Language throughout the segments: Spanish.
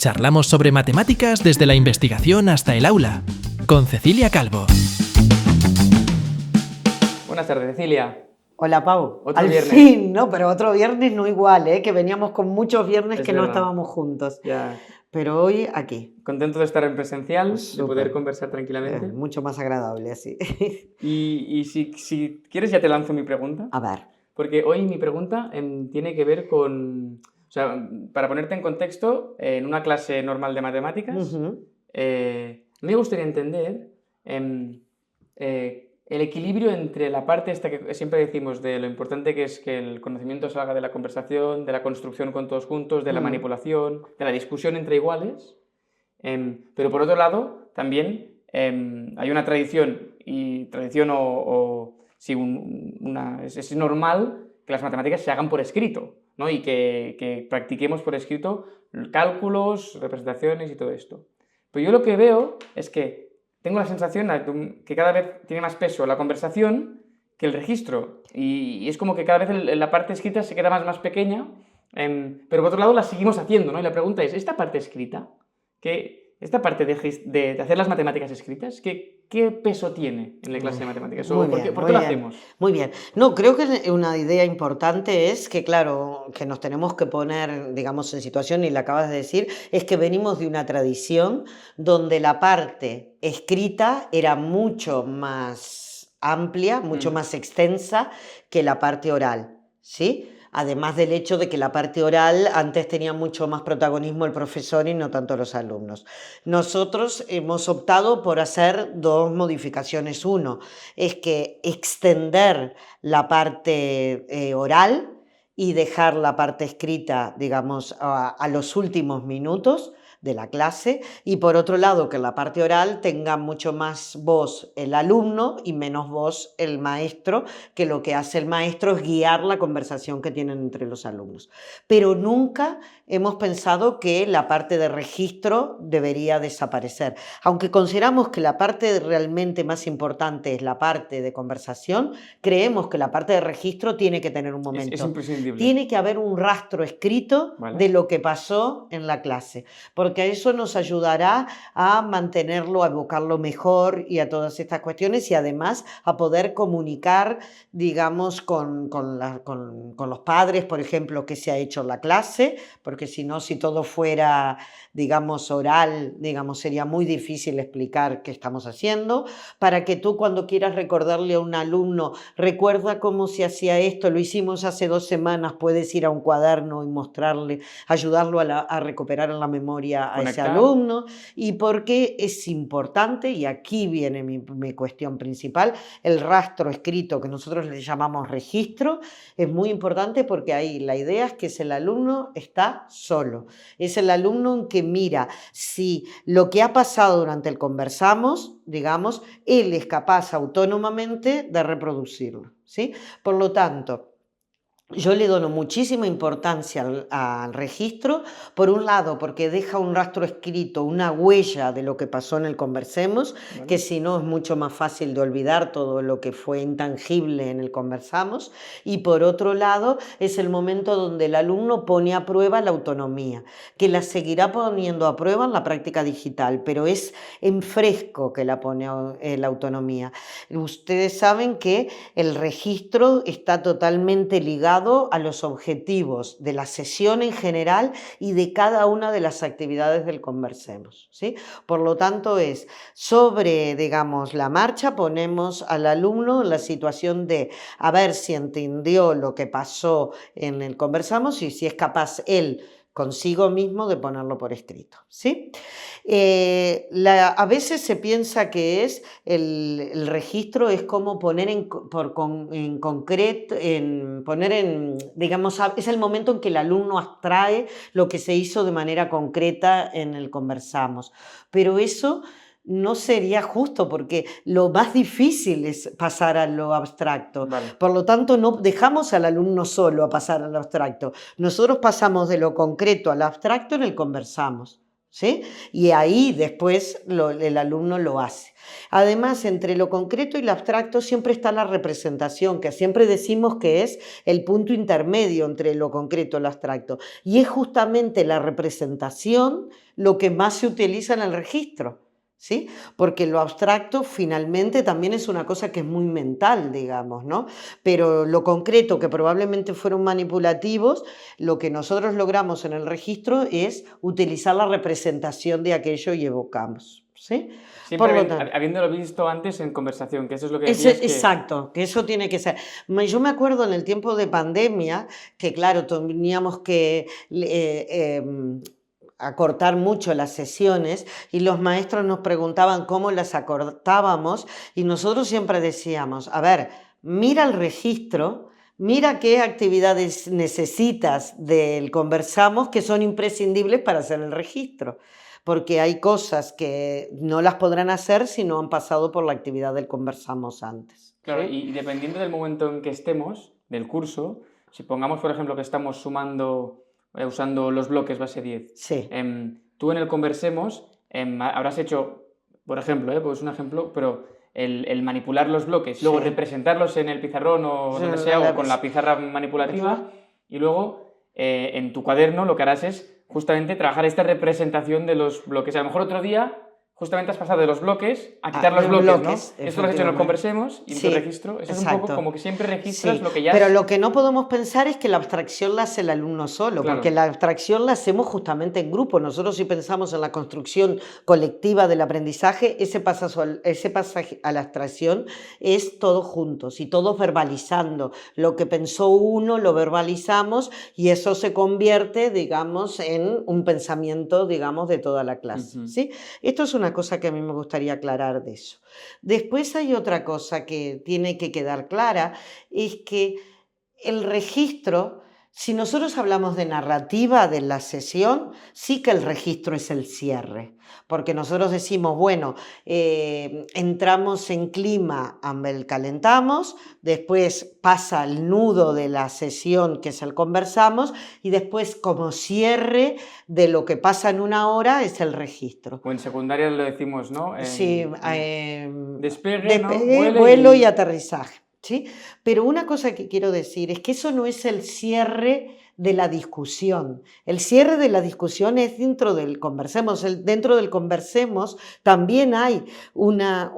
Charlamos sobre matemáticas desde la investigación hasta el aula, con Cecilia Calvo. Buenas tardes, Cecilia. Hola, Pau. Otro Al viernes. fin, ¿no? Pero otro viernes no igual, ¿eh? Que veníamos con muchos viernes Es que no verdad. estábamos juntos. Ya. Pero hoy aquí. Contento de estar en presencial, de Súper. poder conversar tranquilamente. Mucho más agradable así. Y si quieres ya te lanzo mi pregunta. A ver. Porque hoy mi pregunta tiene que ver con... O sea, para ponerte en contexto, en una clase normal de matemáticas, me gustaría entender el equilibrio entre la parte esta que siempre decimos de lo importante que es que el conocimiento salga de la conversación, de la construcción con todos juntos, de la manipulación, de la discusión entre iguales, pero por otro lado también hay una tradición, es normal que las matemáticas se hagan por escrito, ¿no? Y que practiquemos por escrito cálculos, representaciones y todo esto. Pero yo lo que veo es que tengo la sensación que cada vez tiene más peso la conversación que el registro. Y es como que cada vez la parte escrita se queda más pequeña, pero por otro lado la seguimos haciendo, ¿no? Y la pregunta es, ¿esta parte escrita, esta parte de hacer las matemáticas escritas, qué peso tiene en la clase de matemáticas? ¿Por qué lo hacemos? Muy bien. No, creo que una idea importante es que, claro, que nos tenemos que poner, digamos, en situación, y la acabas de decir, es que venimos de una tradición donde la parte escrita era mucho más amplia, mucho más extensa que la parte oral, ¿sí? Además del hecho de que la parte oral antes tenía mucho más protagonismo el profesor y no tanto los alumnos. Nosotros hemos optado por hacer dos modificaciones. Uno es que extender la parte oral y dejar la parte escrita, digamos, a los últimos minutos de la clase, y por otro lado que en la parte oral tenga mucho más voz el alumno y menos voz el maestro, que lo que hace el maestro es guiar la conversación que tienen entre los alumnos. Pero nunca hemos pensado que la parte de registro debería desaparecer. Aunque consideramos que la parte realmente más importante es la parte de conversación, creemos que la parte de registro tiene que tener un momento. Es imprescindible. Tiene que haber un rastro escrito de lo que pasó en la clase, porque eso nos ayudará a mantenerlo, a evocarlo mejor y a todas estas cuestiones, y además a poder comunicar, digamos, con los padres, por ejemplo, qué se ha hecho en la clase, porque si no, si todo fuera, digamos, oral, digamos, sería muy difícil explicar qué estamos haciendo, para que tú cuando quieras recordarle a un alumno, recuerda cómo se hacía esto, lo hicimos hace 2 semanas, puedes ir a un cuaderno y mostrarle, ayudarlo a recuperar en la memoria a ese alumno. Y porque es importante, y aquí viene mi cuestión principal, el rastro escrito, que nosotros le llamamos registro, es muy importante porque ahí la idea es que el alumno está solo, es el alumno en que mira si lo que ha pasado durante el conversamos, digamos, él es capaz autónomamente de reproducirlo, ¿sí? Por lo tanto, yo le doy muchísima importancia al registro, por un lado porque deja un rastro escrito, una huella de lo que pasó en el conversemos, que si no es mucho más fácil de olvidar todo lo que fue intangible en el conversamos, y por otro lado es el momento donde el alumno pone a prueba la autonomía, que la seguirá poniendo a prueba en la práctica digital, pero es en fresco que la pone la autonomía. Ustedes saben que el registro está totalmente ligado a los objetivos de la sesión en general y de cada una de las actividades del conversemos, ¿sí? Por lo tanto es sobre, digamos, la marcha, ponemos al alumno en la situación de a ver si entendió lo que pasó en el conversamos y si es capaz él consigo mismo de ponerlo por escrito, ¿sí? A veces se piensa que es el registro es como poner en concreto, digamos, es el momento en que el alumno abstrae lo que se hizo de manera concreta en el conversamos, pero eso no sería justo porque lo más difícil es pasar a lo abstracto. Por lo tanto, no dejamos al alumno solo a pasar a lo abstracto. Nosotros pasamos de lo concreto al abstracto en el conversamos, ¿sí? Y ahí después el alumno lo hace. Además, entre lo concreto y lo abstracto siempre está la representación, que siempre decimos que es el punto intermedio entre lo concreto y lo abstracto. Y es justamente la representación lo que más se utiliza en el registro, ¿sí? Porque lo abstracto finalmente también es una cosa que es muy mental, digamos, ¿no? Pero lo concreto, que probablemente fueron manipulativos, lo que nosotros logramos en el registro es utilizar la representación de aquello y evocamos, ¿sí? Siempre habiéndolo visto antes en conversación, que eso es lo que decías Exacto, que eso tiene que ser. Yo me acuerdo en el tiempo de pandemia que, claro, teníamos que acortar mucho las sesiones y los maestros nos preguntaban cómo las acortábamos y nosotros siempre decíamos, a ver, mira el registro, mira qué actividades necesitas del conversamos que son imprescindibles para hacer el registro, porque hay cosas que no las podrán hacer si no han pasado por la actividad del conversamos antes. Claro, y dependiendo del momento en que estemos, del curso, si pongamos, por ejemplo, que estamos sumando, usando los bloques base 10, sí. Tú en el conversemos habrás hecho, por ejemplo, pues un ejemplo, pero el manipular los bloques, luego representarlos en el pizarrón o donde sea, o con la pizarra manipulativa, y luego en tu cuaderno lo que harás es justamente trabajar esta representación de los bloques. A lo mejor otro día justamente has pasado de los bloques a quitar los bloques, ¿no? Esto lo has hecho en el conversemos y en tu registro. Eso es un poco como que siempre registras lo que ya... Pero lo que no podemos pensar es que la abstracción la hace el alumno solo, porque la abstracción la hacemos justamente en grupo. Nosotros si pensamos en la construcción colectiva del aprendizaje, ese pasaje a la abstracción es todos juntos y todos verbalizando. Lo que pensó uno lo verbalizamos y eso se convierte, digamos, en un pensamiento, digamos, de toda la clase. ¿Sí? Esto es una cosa que a mí me gustaría aclarar de eso. Después hay otra cosa que tiene que quedar clara, es que el registro, si nosotros hablamos de narrativa de la sesión, sí que el registro es el cierre, porque nosotros decimos, bueno, entramos en clima, calentamos, después pasa el nudo de la sesión, que es el conversamos, y después como cierre de lo que pasa en una hora es el registro. O en secundaria lo decimos, ¿no? Sí, despegue, ¿no? Vuelo y aterrizaje. ¿Sí? Pero una cosa que quiero decir es que eso no es el cierre de la discusión. El cierre de la discusión es dentro del conversemos. Dentro del conversemos también hay una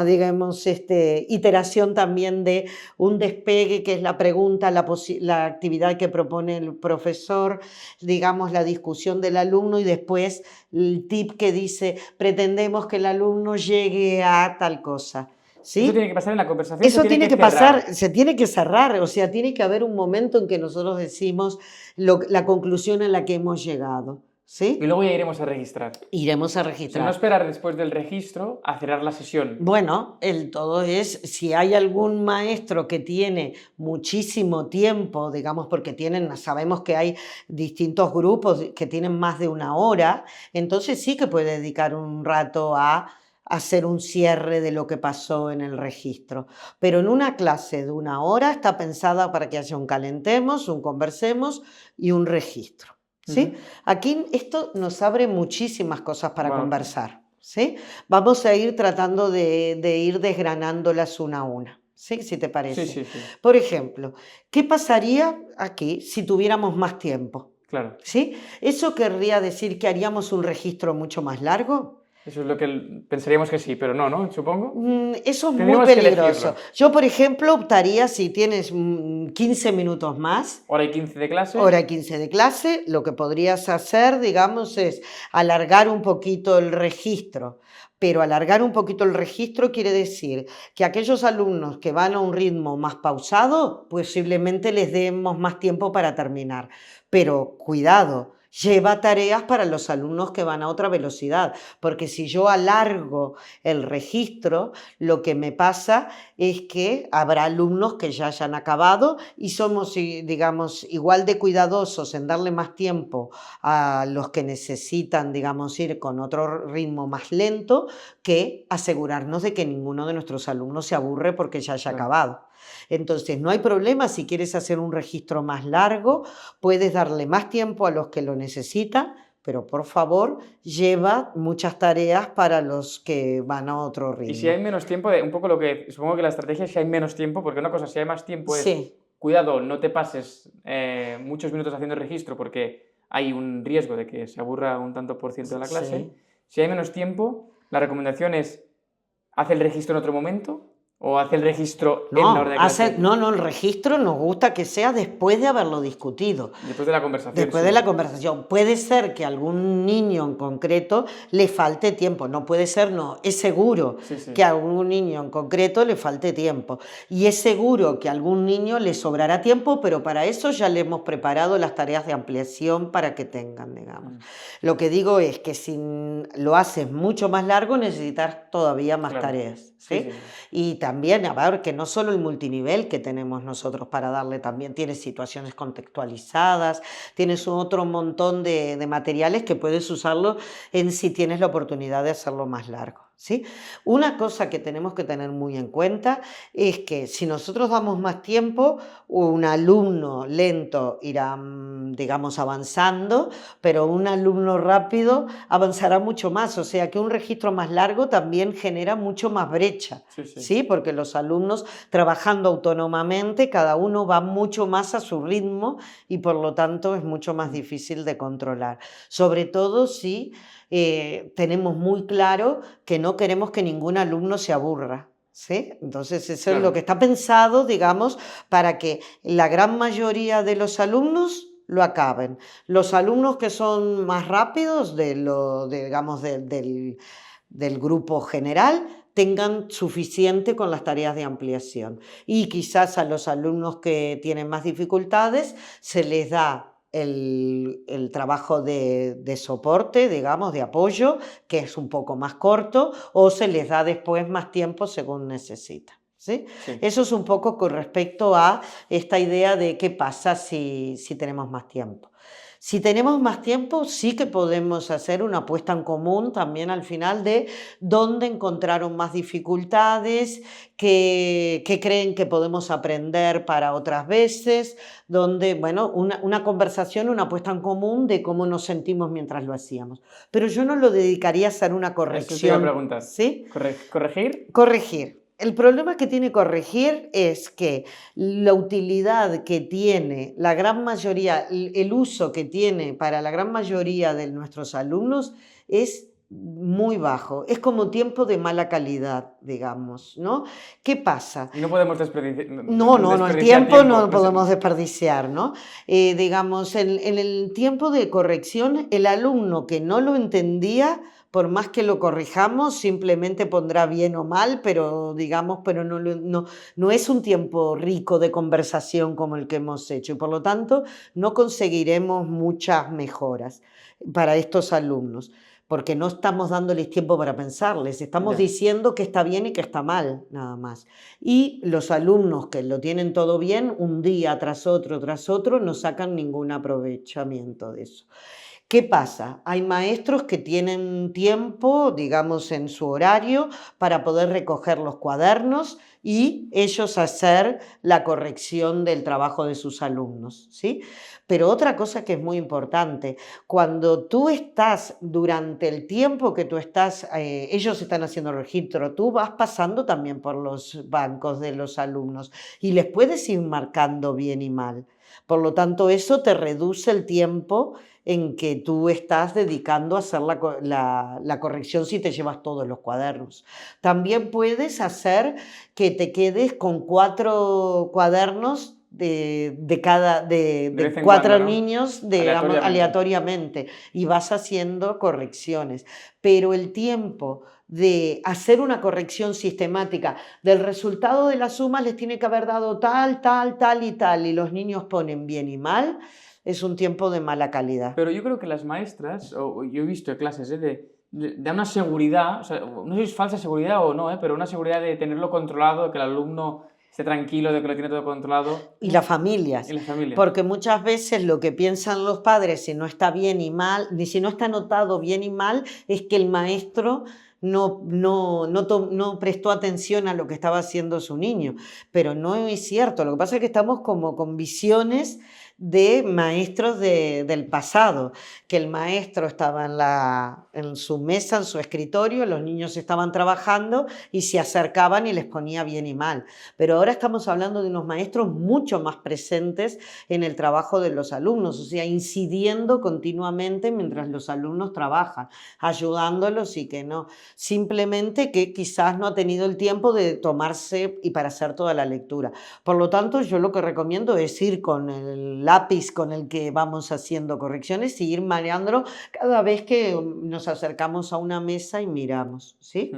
digamos, iteración también de un despegue, que es la pregunta, la actividad que propone el profesor, digamos, la discusión del alumno y después el tip que dice, pretendemos que el alumno llegue a tal cosa. ¿Sí? Eso tiene que pasar en la conversación. Eso tiene que pasar, se tiene que cerrar, o sea, tiene que haber un momento en que nosotros decimos la conclusión a la que hemos llegado. ¿Sí? Y luego ya iremos a registrar. Iremos a registrar. O sea, no esperar después del registro a cerrar la sesión. Bueno, el todo es, si hay algún maestro que tiene muchísimo tiempo, digamos, porque sabemos que hay distintos grupos que tienen más de una hora, entonces sí que puede dedicar un rato a hacer un cierre de lo que pasó en el registro. Pero en una clase de una hora está pensada para que haya un calentemos, un conversemos y un registro. ¿Sí? Aquí esto nos abre muchísimas cosas para conversar. ¿Sí? Vamos a ir tratando de ir desgranándolas una a una. ¿Sí? Si te parece. Sí. Por ejemplo, ¿qué pasaría aquí si tuviéramos más tiempo? Claro. ¿Sí? ¿Eso querría decir que haríamos un registro mucho más largo? Eso es lo que pensaríamos que sí, pero no, supongo. Eso es muy peligroso. Yo, por ejemplo, optaría, si tienes 15 minutos más. Hora y 15 de clase. Hora y 15 de clase. Lo que podrías hacer, digamos, es alargar un poquito el registro. Pero alargar un poquito el registro quiere decir que aquellos alumnos que van a un ritmo más pausado, posiblemente les demos más tiempo para terminar. Pero cuidado. Lleva tareas para los alumnos que van a otra velocidad, porque si yo alargo el registro, lo que me pasa es que habrá alumnos que ya hayan acabado y somos, digamos, igual de cuidadosos en darle más tiempo a los que necesitan, digamos, ir con otro ritmo más lento, que asegurarnos de que ninguno de nuestros alumnos se aburre porque ya haya acabado. Entonces, no hay problema, si quieres hacer un registro más largo, puedes darle más tiempo a los que lo necesitan, pero por favor, lleva muchas tareas para los que van a otro ritmo. Y si hay menos tiempo, un poco lo que supongo que la estrategia es si hay menos tiempo, porque una cosa, si hay más tiempo es, sí. Cuidado, no te pases muchos minutos haciendo el registro porque hay un riesgo de que se aburra un tanto por ciento de la clase. Sí. Si hay menos tiempo, la recomendación es, haz el registro en otro momento o haz el registro en la hora de clase. No, el registro nos gusta que sea después de haberlo discutido. Después de la conversación. Después de la conversación. Puede ser que a algún niño en concreto le falte tiempo. No puede ser, no. Es seguro que a algún niño en concreto le falte tiempo. Y es seguro que a algún niño le sobrará tiempo, pero para eso ya le hemos preparado las tareas de ampliación para que tengan, digamos. Lo que digo es que si lo haces mucho más largo, necesitas todavía más tareas. ¿Sí? Y también, a ver, que no solo el multinivel que tenemos nosotros para darle, también tienes situaciones contextualizadas, tienes otro montón de materiales que puedes usarlo si tienes la oportunidad de hacerlo más largo. ¿Sí? Una cosa que tenemos que tener muy en cuenta es que si nosotros damos más tiempo, un alumno lento irá, digamos, avanzando, pero un alumno rápido avanzará mucho más. O sea que un registro más largo también genera mucho más brecha, ¿sí? Porque los alumnos trabajando autónomamente, cada uno va mucho más a su ritmo y por lo tanto es mucho más difícil de controlar. Sobre todo si tenemos muy claro que no queremos que ningún alumno se aburra. ¿Sí? Entonces eso es lo que está pensado, digamos, para que la gran mayoría de los alumnos lo acaben. Los alumnos que son más rápidos digamos, del grupo general tengan suficiente con las tareas de ampliación. Y quizás a los alumnos que tienen más dificultades se les da el trabajo de soporte, digamos, de apoyo, que es un poco más corto, o se les da después más tiempo según necesitan. ¿Sí? Eso es un poco con respecto a esta idea de qué pasa si tenemos más tiempo. Si tenemos más tiempo, sí que podemos hacer una apuesta en común también al final de dónde encontraron más dificultades, qué creen que podemos aprender para otras veces, donde, bueno, una conversación, una apuesta en común de cómo nos sentimos mientras lo hacíamos. Pero yo no lo dedicaría a hacer una corrección. Eso te iba a preguntar. ¿Sí? ¿Corregir? Corregir. El problema que tiene corregir es que la utilidad que tiene la gran mayoría, el uso que tiene para la gran mayoría de nuestros alumnos es muy bajo. Es como tiempo de mala calidad, digamos, ¿no? ¿Qué pasa? Y no podemos desperdiciar. No, el tiempo no lo podemos desperdiciar, ¿no? Digamos, en el tiempo de corrección, el alumno que no lo entendía, por más que lo corrijamos, simplemente pondrá bien o mal, pero digamos, pero no es un tiempo rico de conversación como el que hemos hecho y por lo tanto no conseguiremos muchas mejoras para estos alumnos, porque no estamos dándoles tiempo para pensarles, estamos diciendo que está bien y que está mal, nada más. Y los alumnos que lo tienen todo bien, un día tras otro, no sacan ningún aprovechamiento de eso. ¿Qué pasa? Hay maestros que tienen tiempo, digamos, en su horario para poder recoger los cuadernos y ellos hacer la corrección del trabajo de sus alumnos, ¿sí? Pero otra cosa que es muy importante, cuando tú estás, durante el tiempo que tú estás, ellos están haciendo registro, tú vas pasando también por los bancos de los alumnos y les puedes ir marcando bien y mal. Por lo tanto, eso te reduce el tiempo en que tú estás dedicando a hacer la corrección si te llevas todos los cuadernos. También puedes hacer que te quedes con 4 cuadernos de 4 niños aleatoriamente y vas haciendo correcciones. Pero el tiempo de hacer una corrección sistemática del resultado de las sumas les tiene que haber dado tal y tal, y los niños ponen bien y mal, es un tiempo de mala calidad. Pero yo creo que las maestras, o yo he visto clases, da una seguridad, o sea, no sé si es falsa seguridad o no, pero una seguridad de tenerlo controlado, de que el alumno esté tranquilo, de que lo tiene todo controlado. Y las familias. Porque muchas veces lo que piensan los padres, si no está bien y mal, ni si no está anotado bien y mal, es que el maestro no prestó atención a lo que estaba haciendo su niño. Pero no es cierto. Lo que pasa es que estamos como con visiones de maestros del pasado, que el maestro estaba en su mesa, en su escritorio, los niños estaban trabajando y se acercaban y les ponía bien y mal. Pero ahora estamos hablando de unos maestros mucho más presentes en el trabajo de los alumnos, o sea, incidiendo continuamente mientras los alumnos trabajan, ayudándolos y que no, simplemente que quizás no ha tenido el tiempo de tomarse y para hacer toda la lectura. Por lo tanto, yo lo que recomiendo es ir con el lápiz con el que vamos haciendo correcciones y ir mareándolo cada vez que nos acercamos a una mesa y miramos, ¿sí?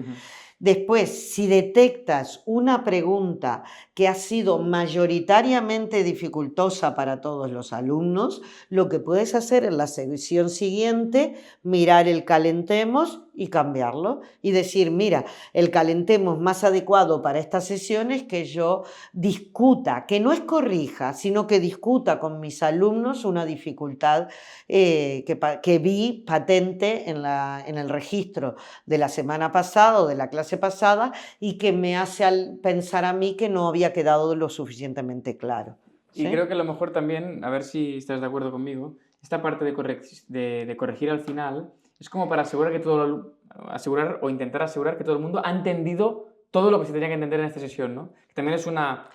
Después, si detectas una pregunta que ha sido mayoritariamente dificultosa para todos los alumnos, lo que puedes hacer en la sesión siguiente, mirar el calentemos y cambiarlo y decir, mira, el calentemos más adecuado para esta sesión es que yo discuta, que no es corrija, sino que discuta con mis alumnos una dificultad que vi patente en el registro de la semana pasada o de la clase pasada y que me hace pensar a mí que no había quedado lo suficientemente claro. ¿Sí? Y creo que a lo mejor también, a ver si estás de acuerdo conmigo, esta parte de corregir al final es como para asegurar o intentar asegurar que todo el mundo ha entendido todo lo que se tenía que entender en esta sesión, ¿no? Que también es una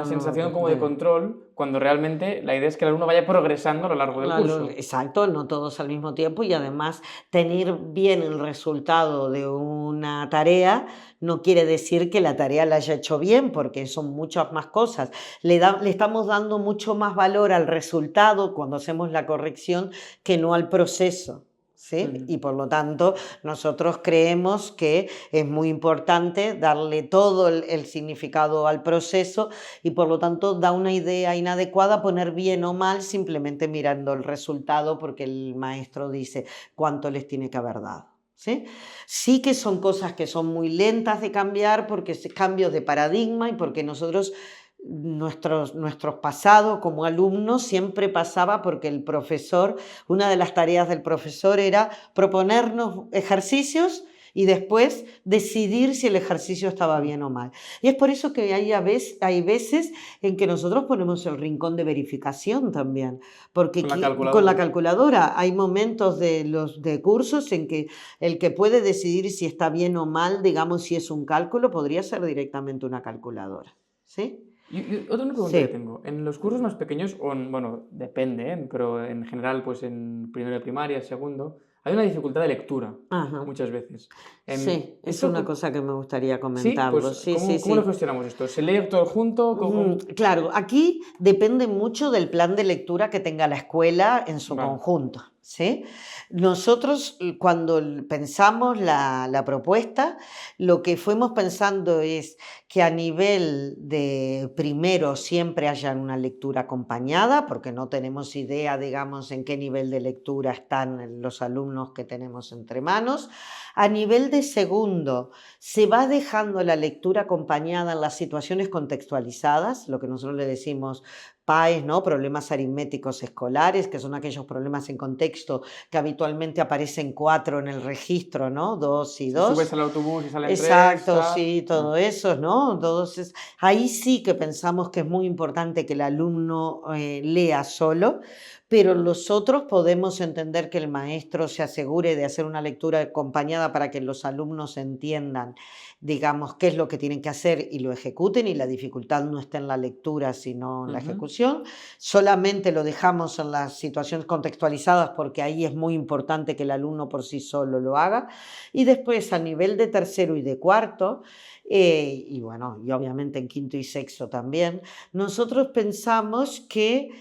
sensación como de control, cuando realmente la idea es que el alumno vaya progresando a lo largo del curso. Exacto, no todos al mismo tiempo, y además tener bien el resultado de una tarea no quiere decir que la tarea la haya hecho bien, porque son muchas más cosas. Le estamos dando mucho más valor al resultado cuando hacemos la corrección que no al proceso. ¿Sí? Y por lo tanto nosotros creemos que es muy importante darle todo el significado al proceso y por lo tanto da una idea inadecuada poner bien o mal simplemente mirando el resultado porque el maestro dice cuánto les tiene que haber dado. ¿Sí? Sí que son cosas que son muy lentas de cambiar porque es cambios de paradigma y porque nosotros nuestros pasados como alumnos siempre pasaba porque el profesor, una de las tareas del profesor era proponernos ejercicios y después decidir si el ejercicio estaba bien o mal. Y es por eso que hay veces en que nosotros ponemos el rincón de verificación también, porque con la calculadora hay momentos de cursos en que el que puede decidir si está bien o mal, digamos si es un cálculo, podría ser directamente una calculadora. ¿Sí? Y otra pregunta que tengo. En los cursos más pequeños, bueno, depende, pero en general, pues en primero de primaria, segundo, hay una dificultad de lectura. Ajá. Muchas veces. Sí, es una cosa que me gustaría comentarlo. ¿Sí? Pues, ¿cómo lo gestionamos esto? ¿Se lee todo junto? Claro, aquí depende mucho del plan de lectura que tenga la escuela en su conjunto. ¿Sí? Nosotros cuando pensamos la propuesta, lo que fuimos pensando es que a nivel de primero siempre haya una lectura acompañada, porque no tenemos idea, digamos, en qué nivel de lectura están los alumnos que tenemos entre manos. A nivel de segundo, se va dejando la lectura acompañada en las situaciones contextualizadas, lo que nosotros le decimos PAES, ¿no? Problemas aritméticos escolares, que son aquellos problemas en contexto que habitualmente aparecen 4 en el registro, ¿no? 2 y 2. Si subes al autobús y salen 3. Exacto, sí, todo eso, ¿no? Entonces, ahí sí que pensamos que es muy importante que el alumno lea solo, pero nosotros podemos entender que el maestro se asegure de hacer una lectura acompañada para que los alumnos entiendan, digamos, qué es lo que tienen que hacer y lo ejecuten, y la dificultad no está en la lectura, sino en la ejecución. Solamente lo dejamos en las situaciones contextualizadas porque ahí es muy importante que el alumno por sí solo lo haga. Y después, a nivel de tercero y de cuarto, y bueno, y obviamente en quinto y sexto también, nosotros pensamos que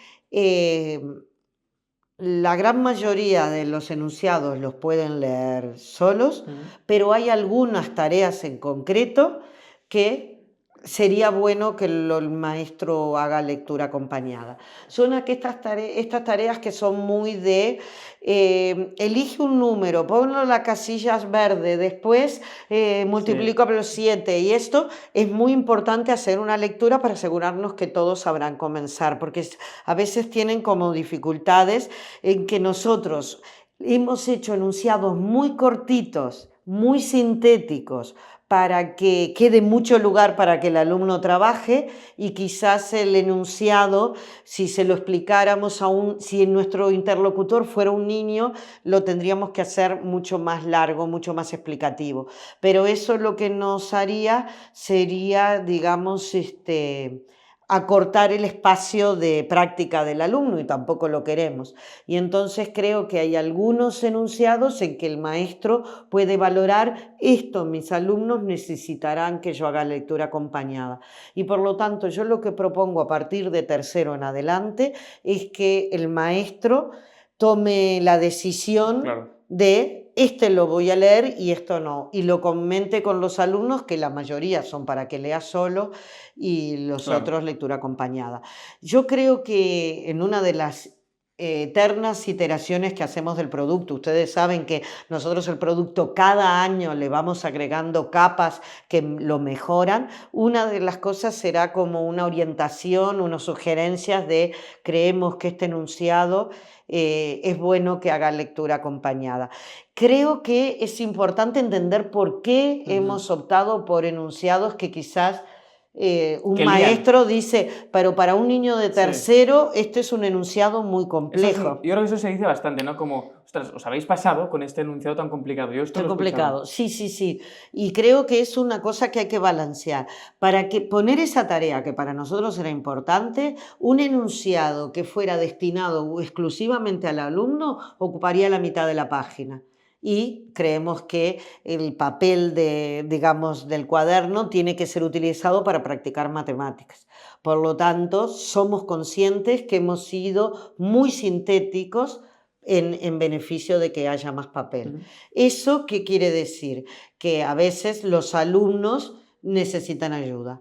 la gran mayoría de los enunciados los pueden leer solos, pero hay algunas tareas en concreto que sería bueno que el maestro haga lectura acompañada. Son estas tareas que son muy de elige un número, ponlo en las casillas verdes, después multiplica por 7, y esto es muy importante hacer una lectura para asegurarnos que todos sabrán comenzar, porque a veces tienen como dificultades en que nosotros hemos hecho enunciados muy cortitos, muy sintéticos, para que quede mucho lugar para que el alumno trabaje y quizás el enunciado, si se lo explicáramos si nuestro interlocutor fuera un niño, lo tendríamos que hacer mucho más largo, mucho más explicativo. Pero eso lo que nos haría sería, digamos, acortar el espacio de práctica del alumno y tampoco lo queremos. Y entonces creo que hay algunos enunciados en que el maestro puede valorar esto, mis alumnos necesitarán que yo haga lectura acompañada. Y por lo tanto yo lo que propongo a partir de tercero en adelante es que el maestro tome la decisión de lo voy a leer y esto no, y lo comente con los alumnos, que la mayoría son para que lea solo y los otros lectura acompañada. Yo creo que en una de las eternas iteraciones que hacemos del producto, ustedes saben que nosotros el producto cada año le vamos agregando capas que lo mejoran, una de las cosas será como una orientación, unas sugerencias de creemos que este enunciado es bueno que haga lectura acompañada. Creo que es importante entender por qué hemos optado por enunciados que quizás un maestro dice, pero para un niño de tercero este es un enunciado muy complejo. Yo creo que eso se dice bastante, ¿no? Como, ostras, os habéis pasado con este enunciado tan complicado. Yo esto lo he complicado, sí. Y creo que es una cosa que hay que balancear. Para que poner esa tarea, que para nosotros era importante, un enunciado que fuera destinado exclusivamente al alumno ocuparía la mitad de la página. Y creemos que el papel del cuaderno tiene que ser utilizado para practicar matemáticas. Por lo tanto, somos conscientes que hemos sido muy sintéticos en beneficio de que haya más papel. ¿Eso qué quiere decir? Que a veces los alumnos necesitan ayuda.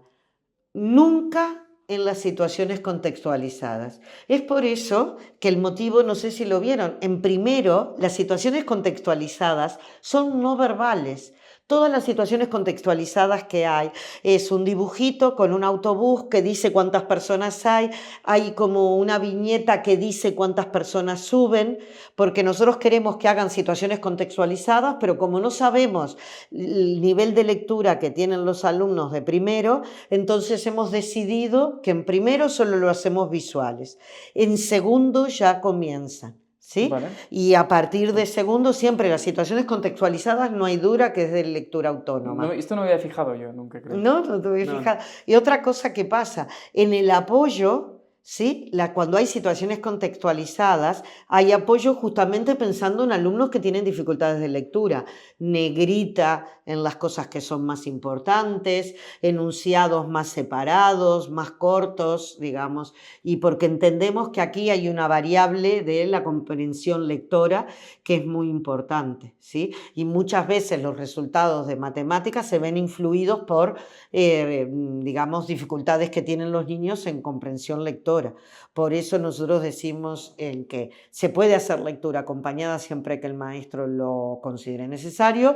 Nunca en las situaciones contextualizadas. Es por eso que el motivo, no sé si lo vieron, en primero, las situaciones contextualizadas son no verbales. Todas las situaciones contextualizadas que hay es un dibujito con un autobús que dice cuántas personas hay como una viñeta que dice cuántas personas suben, porque nosotros queremos que hagan situaciones contextualizadas, pero como no sabemos el nivel de lectura que tienen los alumnos de primero, entonces hemos decidido que en primero solo lo hacemos visuales, en segundo ya comienzan. ¿Sí? Vale. Y a partir de segundo, siempre las situaciones contextualizadas no hay dura, que es de lectura autónoma. No, esto no me había fijado yo nunca, creo. No te había fijado. Y otra cosa que pasa, en el apoyo, ¿sí? Cuando hay situaciones contextualizadas, hay apoyo justamente pensando en alumnos que tienen dificultades de lectura. Negrita en las cosas que son más importantes, enunciados más separados, más cortos, digamos, y porque entendemos que aquí hay una variable de la comprensión lectora que es muy importante, ¿sí? Y muchas veces los resultados de matemáticas se ven influidos por, digamos, dificultades que tienen los niños en comprensión lectora. Por eso nosotros decimos que se puede hacer lectura acompañada siempre que el maestro lo considere necesario.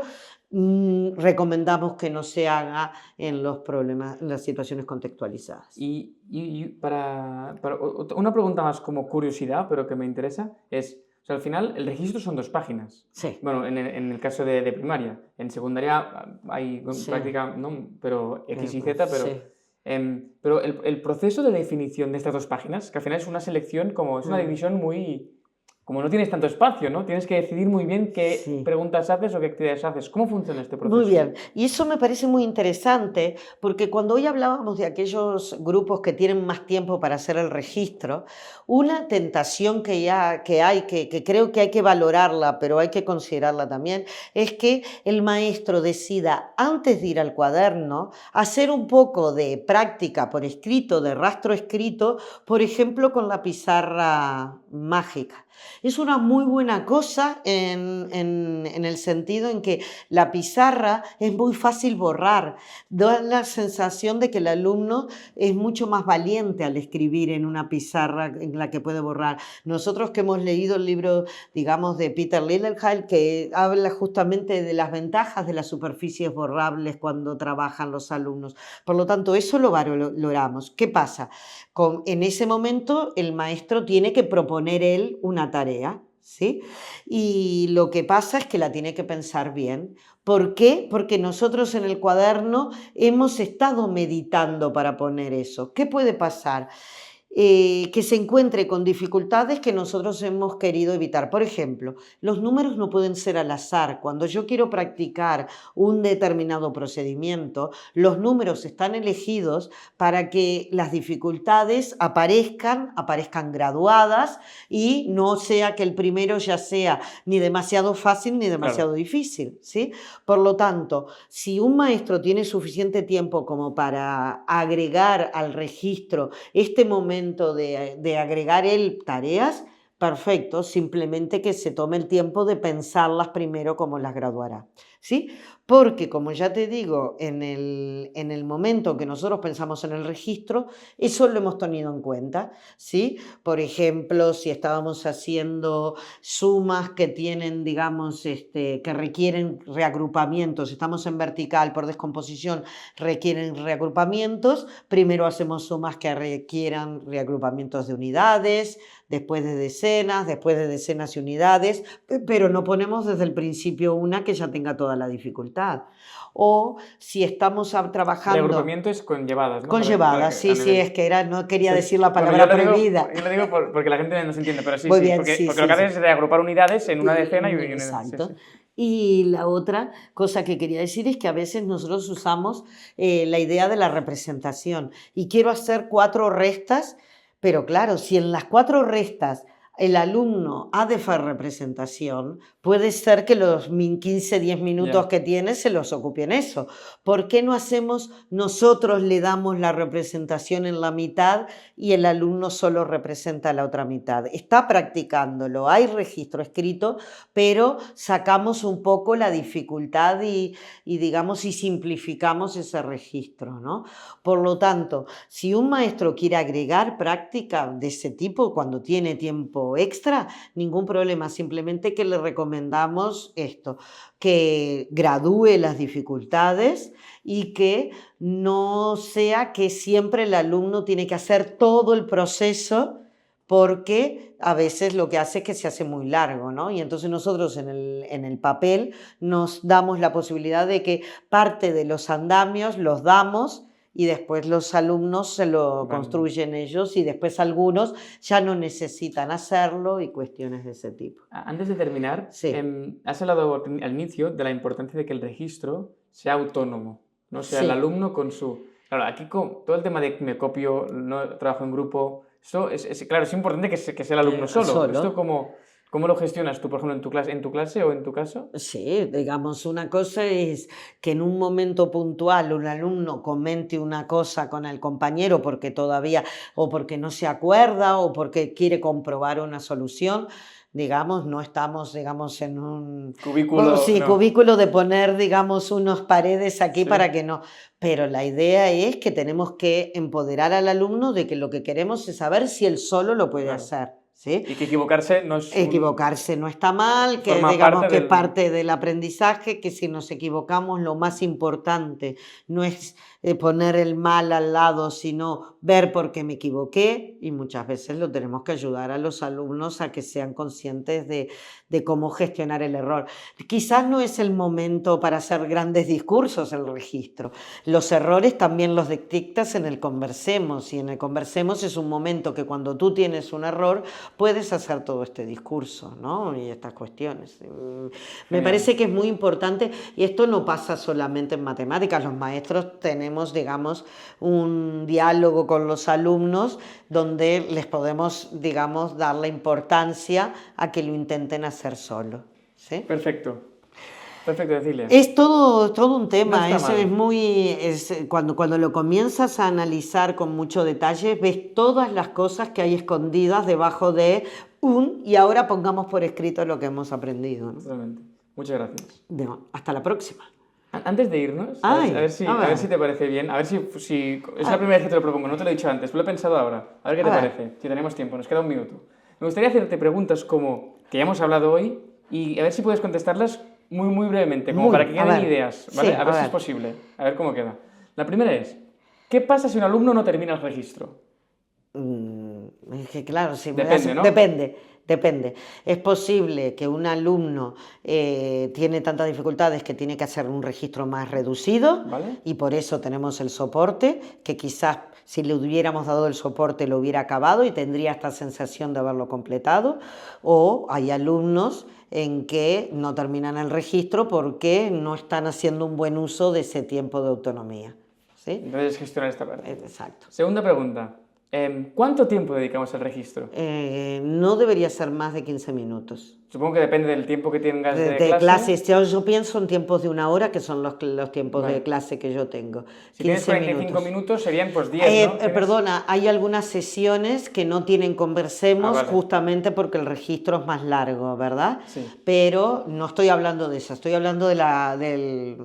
Recomendamos que no se haga en los problemas, en las situaciones contextualizadas. Y para una pregunta más como curiosidad, pero que me interesa, es, o sea, al final el registro son 2 páginas. Sí. Bueno, en el caso de primaria. En secundaria hay práctica, ¿no? Pero X y Z, pero... Sí. Pero el proceso de definición de estas 2 páginas, que al final es una selección, es una división muy... Como no tienes tanto espacio, ¿no? Tienes que decidir muy bien qué preguntas haces o qué actividades haces. ¿Cómo funciona este proceso? Muy bien. Y eso me parece muy interesante porque cuando hoy hablábamos de aquellos grupos que tienen más tiempo para hacer el registro, una tentación que hay, que creo que hay que valorarla, pero hay que considerarla también, es que el maestro decida, antes de ir al cuaderno, hacer un poco de práctica por escrito, de rastro escrito, por ejemplo, con la pizarra mágica. Es una muy buena cosa en el sentido en que la pizarra es muy fácil borrar. Da la sensación de que el alumno es mucho más valiente al escribir en una pizarra en la que puede borrar. Nosotros que hemos leído el libro, digamos, de Peter Liljedahl, que habla justamente de las ventajas de las superficies borrables cuando trabajan los alumnos. Por lo tanto, eso lo valoramos. ¿Qué pasa? En ese momento el maestro tiene que proponer él una tarea. ¿sí? Y lo que pasa es que la tiene que pensar bien. ¿Por qué? Porque nosotros en el cuaderno hemos estado meditando para poner eso. ¿Qué puede pasar? Que se encuentre con dificultades que nosotros hemos querido evitar. Por ejemplo, los números no pueden ser al azar. Cuando yo quiero practicar un determinado procedimiento, los números están elegidos para que las dificultades aparezcan graduadas y no sea que el primero ya sea ni demasiado fácil ni demasiado difícil, ¿sí? Por lo tanto, si un maestro tiene suficiente tiempo como para agregar al registro este momento de agregar él tareas, perfecto, simplemente que se tome el tiempo de pensarlas primero cómo las graduará, ¿sí? Porque, como ya te digo, en el momento que nosotros pensamos en el registro, eso lo hemos tenido en cuenta, ¿sí? Por ejemplo, si estábamos haciendo sumas que tienen, digamos, que requieren reagrupamientos, estamos en vertical por descomposición, requieren reagrupamientos, primero hacemos sumas que requieran reagrupamientos de unidades, después de decenas y unidades, pero no ponemos desde el principio una que ya tenga toda la dificultad. O si estamos trabajando... Reagrupamiento es con llevadas, ¿no? Con llevadas, sí, es que no quería decir la palabra prohibida. Yo lo digo porque la gente no se entiende, pero sí, muy bien, porque lo que haces es reagrupar unidades en una decena y una... Exacto. Sí. Y la otra cosa que quería decir es que a veces nosotros usamos la idea de la representación y quiero hacer 4 restas, pero claro, si en las 4 restas el alumno ha de hacer representación, puede ser que los 15-10 minutos que tiene se los ocupe en eso. ¿Por qué no hacemos, nosotros le damos la representación en la mitad y el alumno solo representa la otra mitad? Está practicándolo, hay registro escrito, pero sacamos un poco la dificultad y digamos, y simplificamos ese registro, ¿no? Por lo tanto, si un maestro quiere agregar práctica de ese tipo cuando tiene tiempo extra, ningún problema, simplemente que le recomendamos esto, que gradúe las dificultades y que no sea que siempre el alumno tiene que hacer todo el proceso, porque a veces lo que hace es que se hace muy largo, ¿no? Y entonces nosotros en el papel nos damos la posibilidad de que parte de los andamios los damos y después los alumnos se lo construyen ellos y después algunos ya no necesitan hacerlo y cuestiones de ese tipo. Antes de terminar, has hablado al inicio de la importancia de que el registro sea autónomo, no sea el alumno con su... Claro, aquí todo el tema de me copio, no trabajo en grupo, eso claro, es importante que sea el alumno solo. ¿Esto cómo lo gestionas tú, por ejemplo, en tu clase o en tu caso? Sí, digamos, una cosa es que en un momento puntual un alumno comente una cosa con el compañero porque todavía, o porque no se acuerda, o porque quiere comprobar una solución. Digamos, no estamos, digamos, en un cubículo, cubículo de poner, digamos, unas paredes aquí para que no. Pero la idea es que tenemos que empoderar al alumno de que lo que queremos es saber si él solo lo puede hacer. ¿Sí? Y que equivocarse no es... Equivocarse no está mal, que digamos que es parte del aprendizaje, que si nos equivocamos lo más importante no es poner el mal al lado, sino ver por qué me equivoqué, y muchas veces lo tenemos que ayudar a los alumnos a que sean conscientes de cómo gestionar el error. Quizás no es el momento para hacer grandes discursos el registro. Los errores también los detectas en el conversemos, y en el conversemos es un momento que cuando tú tienes un error puedes hacer todo este discurso, ¿no? Y estas cuestiones. Me parece que es muy importante, y esto no pasa solamente en matemáticas. Los maestros tenemos, digamos, un diálogo con los alumnos donde les podemos, digamos, dar la importancia a que lo intenten hacer solo. ¿Sí? Perfecto. Perfecto, Cecilia. Es todo un tema, no eso es cuando lo comienzas a analizar con mucho detalle, ves todas las cosas que hay escondidas debajo de y ahora pongamos por escrito lo que hemos aprendido, ¿no? Totalmente. Muchas gracias. Hasta la próxima. Antes de irnos, a ver si te parece bien, a ver si es la primera vez que te lo propongo, no te lo he dicho antes, lo he pensado ahora, a ver qué te parece, si tenemos tiempo, nos queda un minuto. Me gustaría hacerte preguntas como que ya hemos hablado hoy y a ver si puedes contestarlas muy brevemente, como para que queden ideas, ¿vale? A ver si es posible, a ver cómo queda. La primera es, ¿qué pasa si un alumno no termina el registro? Es que claro, depende, ¿no? Depende. Depende. Es posible que un alumno tiene tantas dificultades que tiene que hacer un registro más reducido, ¿vale? Y por eso tenemos el soporte, que quizás si le hubiéramos dado el soporte lo hubiera acabado y tendría esta sensación de haberlo completado. O hay alumnos en que no terminan el registro porque no están haciendo un buen uso de ese tiempo de autonomía, ¿sí? Entonces, gestionar esta parte. Exacto. Segunda pregunta. ¿Cuánto tiempo dedicamos al registro? No debería ser más de 15 minutos. Supongo que depende del tiempo que tengas de clase. Yo pienso en tiempos de 1 hora, que son los tiempos vale. de clase que yo tengo. Si tienes 45 minutos serían pues 10, ¿no? Perdona, hay algunas sesiones que no tienen conversemos vale. justamente porque el registro es más largo, ¿verdad? Sí. Pero no estoy hablando de eso, estoy hablando de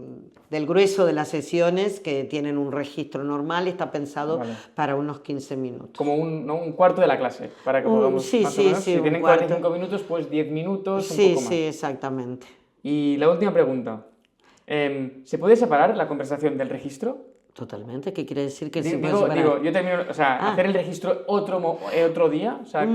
del grueso de las sesiones que tienen un registro normal, está pensado vale. para unos 15 minutos. Como un cuarto de la clase, para que podamos más o menos. Si tienen 45 minutos, pues 10 minutos, un poco más. Sí, exactamente. Y la última pregunta. ¿Se puede separar la conversación del registro? Totalmente, ¿qué quiere decir que se puede Digo, separar? yo termino, o sea, hacer el registro otro día, o sea...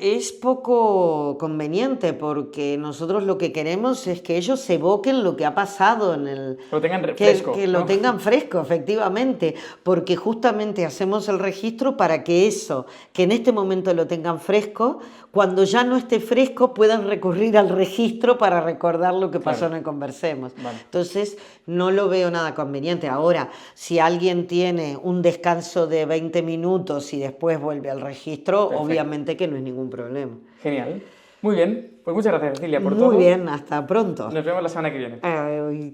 Es poco conveniente porque nosotros lo que queremos es que ellos se evoquen lo que ha pasado en el... Lo tengan fresco. Que lo tengan fresco, efectivamente, porque justamente hacemos el registro para que eso, que en este momento lo tengan fresco, cuando ya no esté fresco puedan recurrir al registro para recordar lo que pasó en el Conversemos. Vale. Entonces, no lo veo nada conveniente. Ahora, si alguien tiene un descanso de 20 minutos y después vuelve al registro, perfecto. Obviamente que no es ningún problema. Genial. Muy bien. Pues muchas gracias, Cecilia, por todo. Muy bien, hasta pronto. Nos vemos la semana que viene.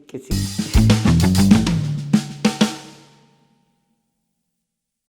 Que sí.